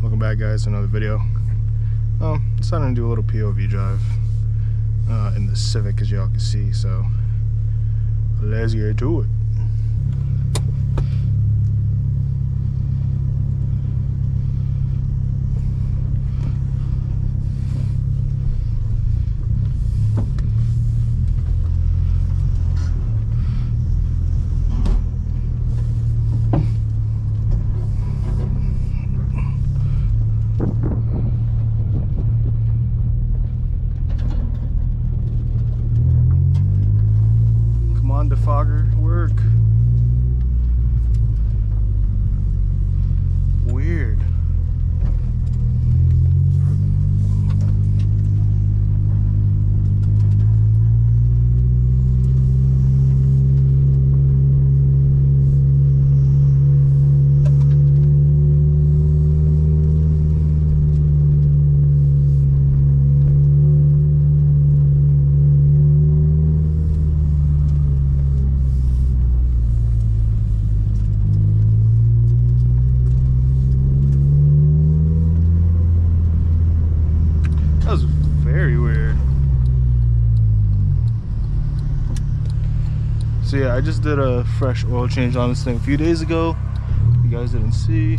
Welcome back, guys, to another video. Deciding to do a little POV drive in the Civic, as y'all can see, so let's get to it. Defogger, work. Weird. That was very weird. So yeah, I just did a fresh oil change on this thing a few days ago. You guys didn't see.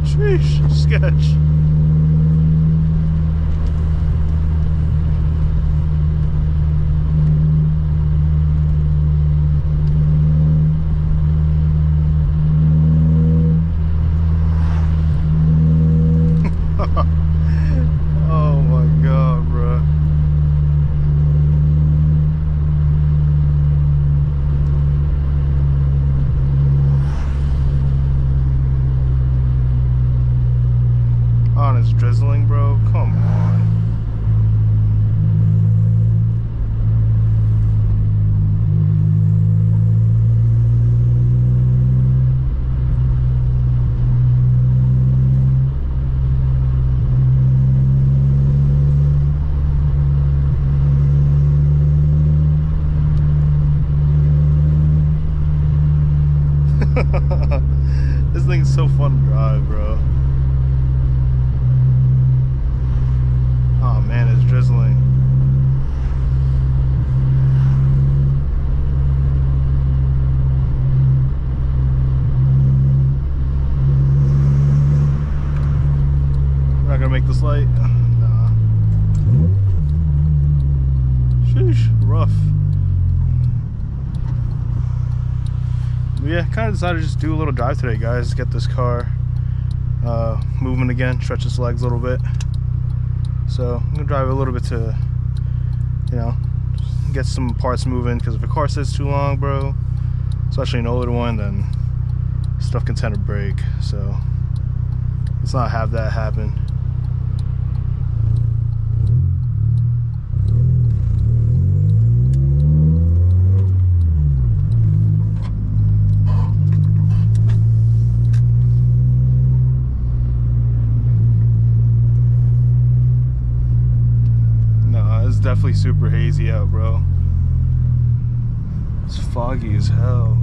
Sheesh, sketch. Oh my god, bro. Oh, and it's drizzling, bro. Come on. This thing's so fun to drive, bro. Oh man, it's drizzling. We're not gonna make this light. Nah. Sheesh, rough. Yeah, kind of decided to just do a little drive today, guys. Get this car moving again, stretch its legs a little bit. So I'm gonna drive a little bit to, you know, get some parts moving, because if a car sits too long, bro, especially an older one, then stuff can tend to break. So let's not have that happen. It's definitely super hazy out, bro. It's foggy as hell.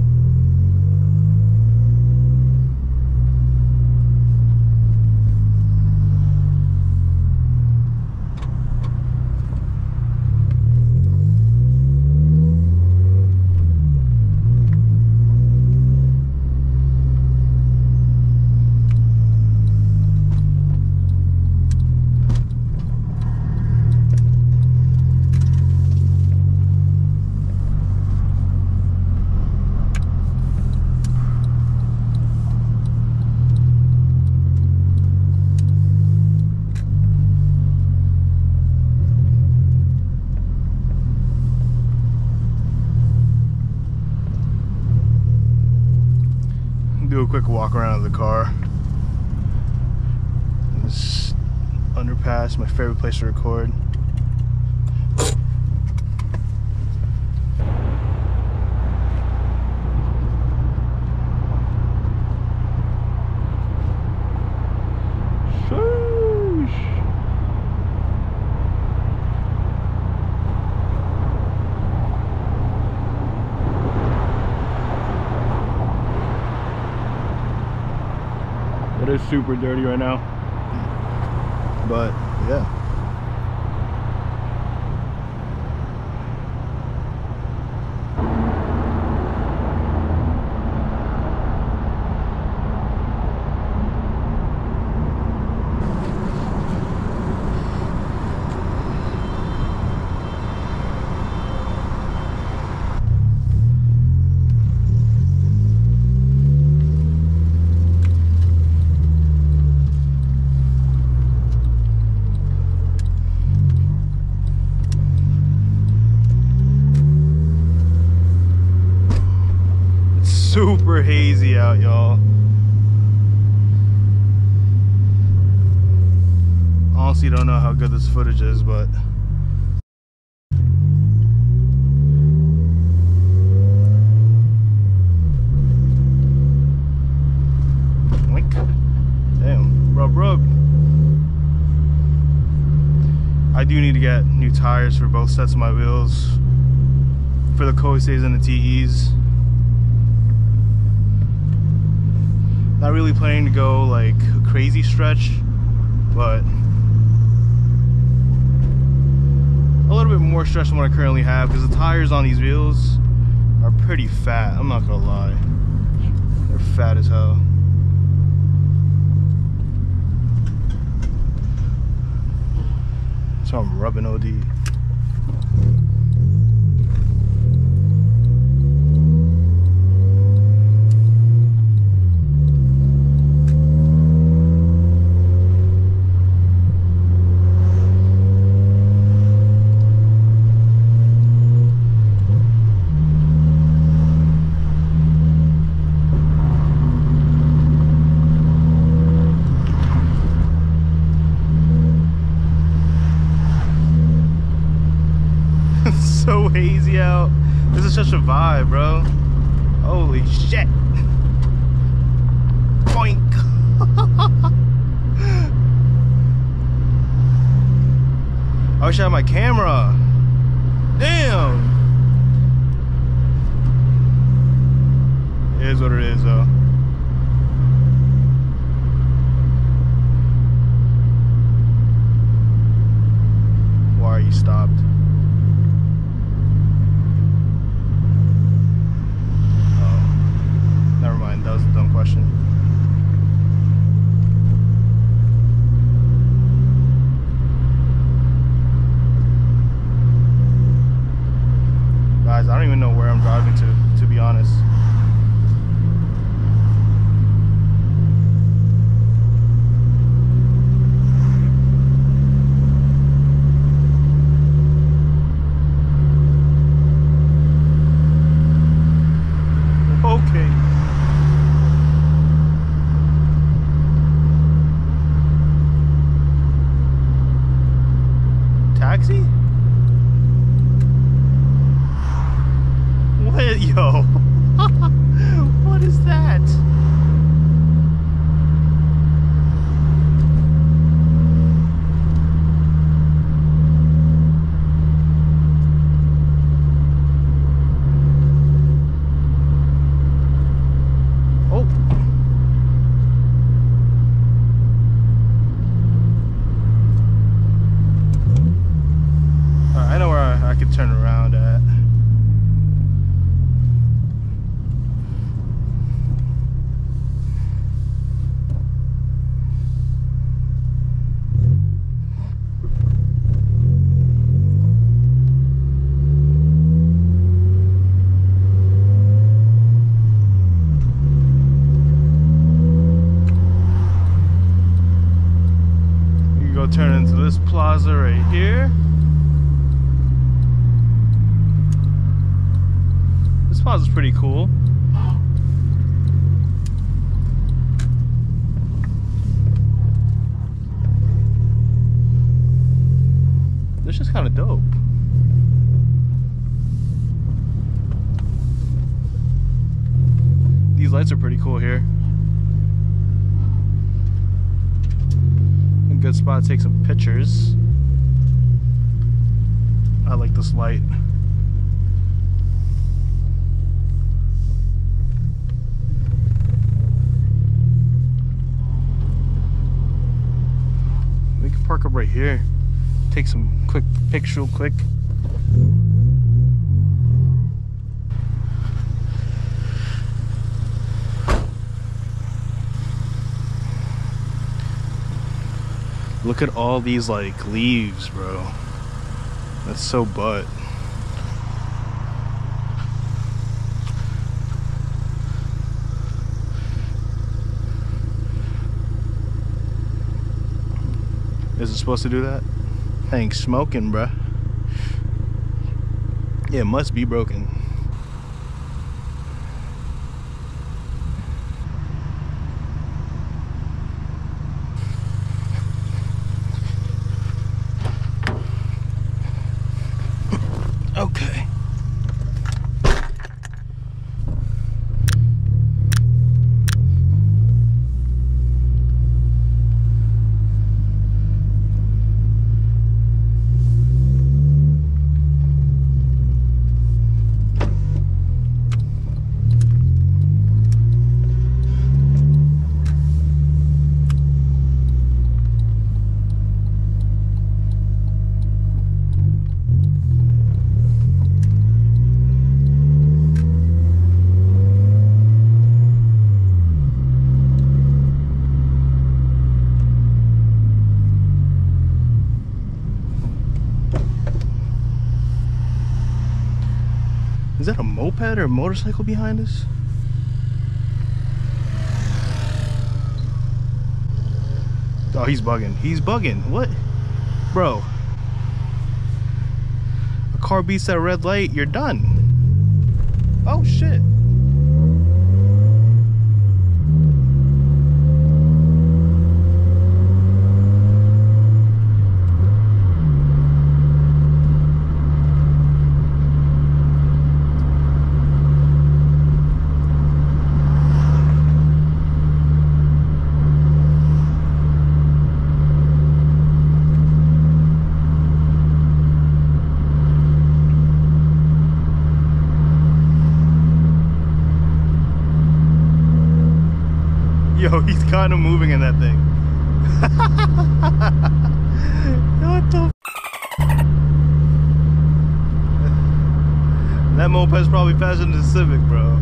Do a quick walk around of the car. This underpass, my favorite place to record. It is super dirty right now. But yeah. Super hazy out, y'all. Honestly, don't know how good this footage is, but damn, rub. I do need to get new tires for both sets of my wheels, for the Coupe and the TEs. Not really planning to go like a crazy stretch, but a little bit more stretch than what I currently have, because the tires on these wheels are pretty fat. I'm not gonna lie, they're fat as hell. So I'm rubbing OD. So hazy out. This is such a vibe, bro. Holy shit. Boink. I wish I had my camera. Damn. It is what it is, though. Why are you stopped? Never mind, that was a dumb question. Guys, I don't even know where I'm driving to be honest. Okay. Taxi? What? Yo. What is that? Oh. I know where I could turn around at. You can go turn into this plaza right here. This plaza's pretty cool. This is kind of dope. These lights are pretty cool here. A good spot to take some pictures. I like this light. park up right here. Take some quick picture real quick. Look at all these like leaves, bro. That's so butt. Is it supposed to do that? That ain't smoking, bruh. Yeah, it must be broken. Okay. Is that a moped or a motorcycle behind us? Oh, he's bugging. He's bugging. What? Bro. A car beats that red light, you're done. Oh, shit. Yo, he's kind of moving in that thing. What the that moped's probably faster than the Civic, bro.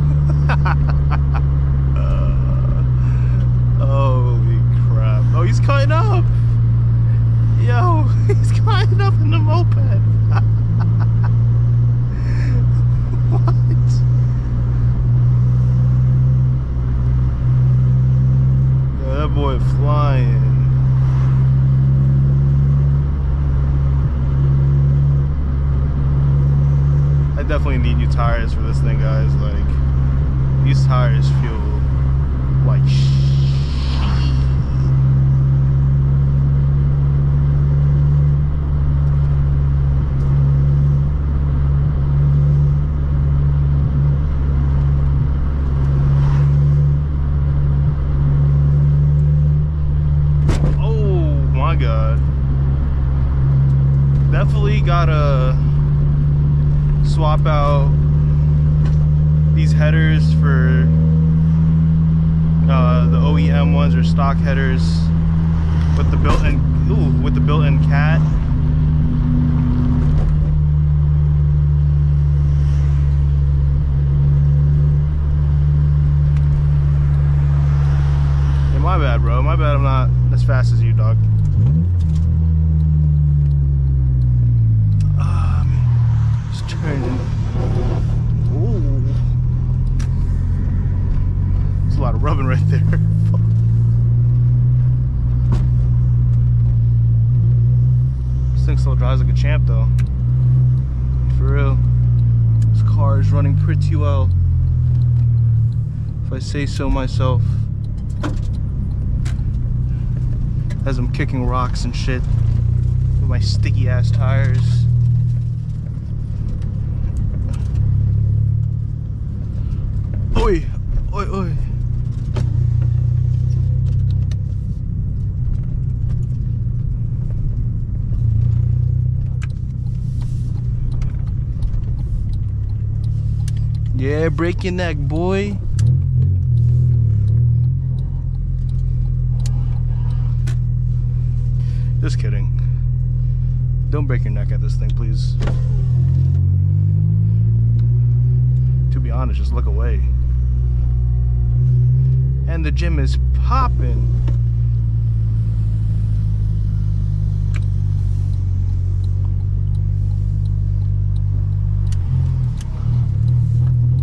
Holy crap. Oh, he's cutting up. Yo, he's cutting up in the moped. What? That boy flying. I definitely need new tires for this thing, guys. Like, these tires feel like God. Definitely gotta swap out these headers for the OEM ones or stock headers with the built-in cat. Yeah, my bad, bro. My bad. I'm not as fast as you, dog. Ooh. There's a lot of rubbing right there. This thing still drives like a champ though. For real. This car is running pretty well, if I say so myself. As I'm kicking rocks and shit with my sticky ass tires. Oi, oi, oi. Yeah, break your neck, boy. Just kidding. Don't break your neck at this thing, please. To be honest, just look away. And the gym is popping.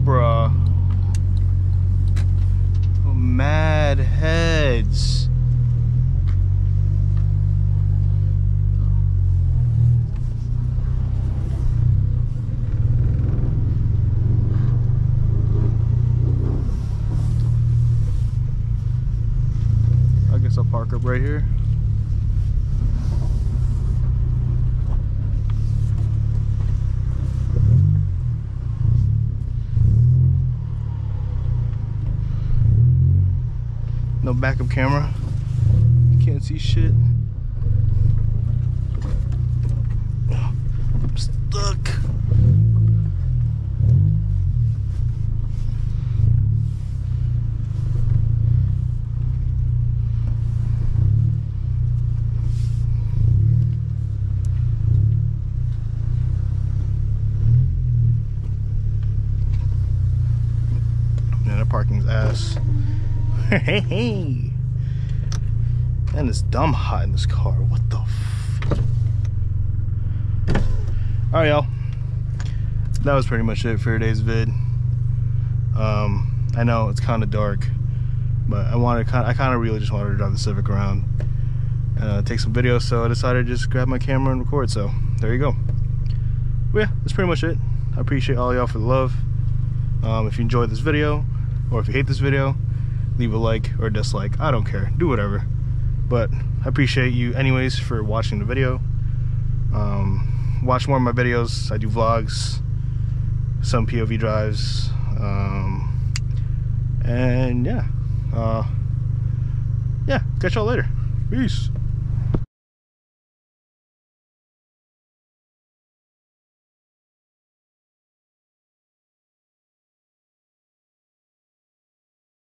Bruh. Oh, mad heads. I guess I'll park up right here. No backup camera. Can't see shit. I'm stuck. Man, that parking's ass. Hey, and it's dumb hot in this car. What the f? Alright, y'all. That was pretty much it for today's vid. I know it's kind of dark, but I kind of really just wanted to drive the Civic around and take some videos, so I decided to just grab my camera and record. So there you go. But yeah, that's pretty much it. I appreciate all y'all for the love. If you enjoyed this video, or if you hate this video, leave a like or a dislike. I don't care. Do whatever. But I appreciate you anyways for watching the video. Watch more of my videos. I do vlogs, some POV drives, and yeah. Catch y'all later. Peace.